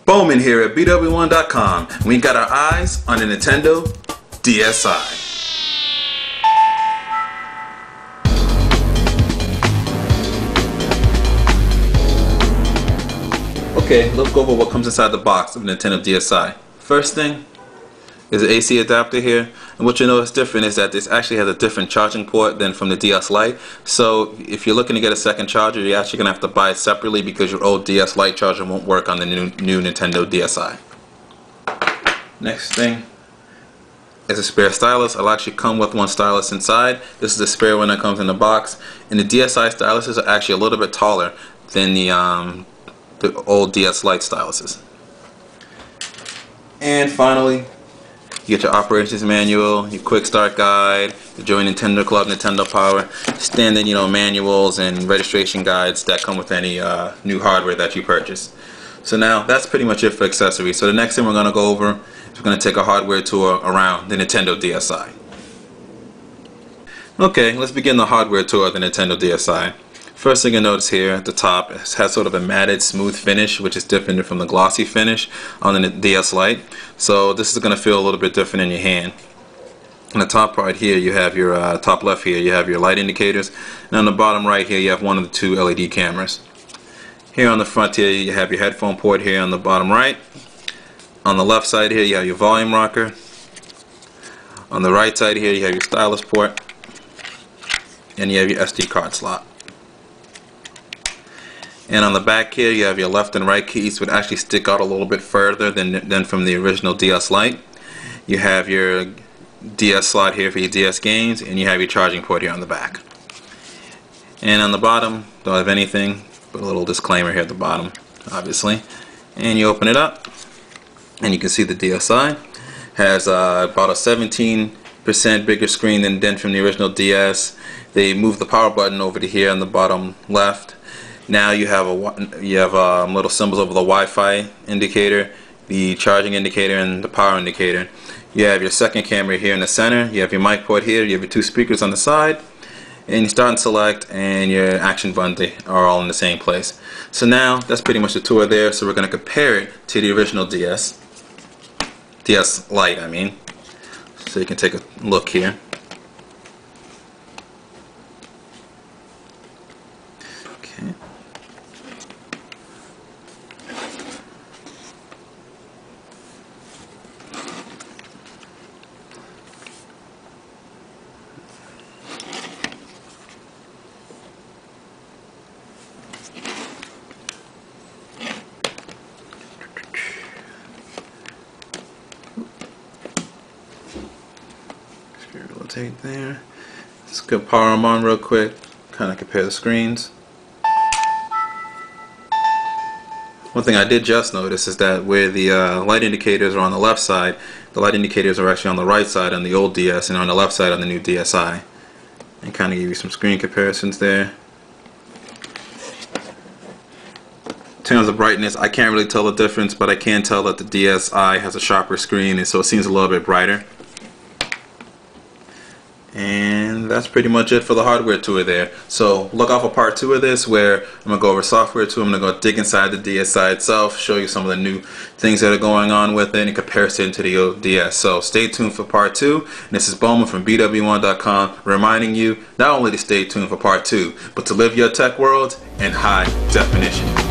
BWOne here at BWOne.com. We got our eyes on the Nintendo DSi. Okay, let's go over what comes inside the box of Nintendo DSi. First thing is the AC adapter here, and what you notice different is that this actually has a different charging port than from the DS Lite. So if you're looking to get a second charger, you're actually gonna have to buy it separately because your old DS Lite charger won't work on the new Nintendo DSi. Next thing is a spare stylus. It'll actually come with one stylus inside. This is the spare one that comes in the box, and the DSi styluses are actually a little bit taller than the old DS Lite styluses. And finally, you get your operations manual, your quick start guide, the Join Nintendo Club, Nintendo Power, standard manuals and registration guides that come with any new hardware that you purchase. So now that's pretty much it for accessories. So the next thing we're going to go over is we're going to take a hardware tour around the Nintendo DSi. Okay, let's begin the hardware tour of the Nintendo DSi. First thing you notice here at the top, it has sort of a matted, smooth finish, which is different from the glossy finish on the DS Lite. So this is going to feel a little bit different in your hand. On the top part here, you have your top left here, you have your light indicators, and on the bottom right here, you have one of the two LED cameras. Here on the front here, you have your headphone port here on the bottom right. On the left side here, you have your volume rocker. On the right side here, you have your stylus port, and you have your SD card slot. And on the back here, you have your left and right keys, which actually stick out a little bit further than from the original DS Lite. You have your DS slot here for your DS games, and you have your charging port here on the back. And on the bottom, don't have anything, but a little disclaimer here at the bottom, obviously. And you open it up, and you can see the DSi has about a 17% bigger screen than from the original DS. They moved the power button over to here on the bottom left. Now you have little symbols over the Wi-Fi indicator, the charging indicator, and the power indicator. You have your second camera here in the center. You have your mic port here. You have your two speakers on the side, and your start and select and your action button are all in the same place. So now that's pretty much the tour there. So we're going to compare it to the original DS Lite. I mean, so you can take a look here. Okay. Rotate there. Let's go power them on real quick. Kind of compare the screens. One thing I did just notice is that where the light indicators are on the left side, the light indicators are actually on the right side on the old DS and on the left side on the new DSi. And kind of give you some screen comparisons there. In terms of brightness, I can't really tell the difference, but I can tell that the DSi has a sharper screen, and so it seems a little bit brighter. And that's pretty much it for the hardware tour there. So look out for part 2 of this, where I'm going to go over software too. I'm going to go dig inside the DSi itself, show you some of the new things that are going on with it in comparison to the old DS. So stay tuned for part 2. And this is BWOne from BWOne.com reminding you not only to stay tuned for part 2, but to live your tech world in high definition.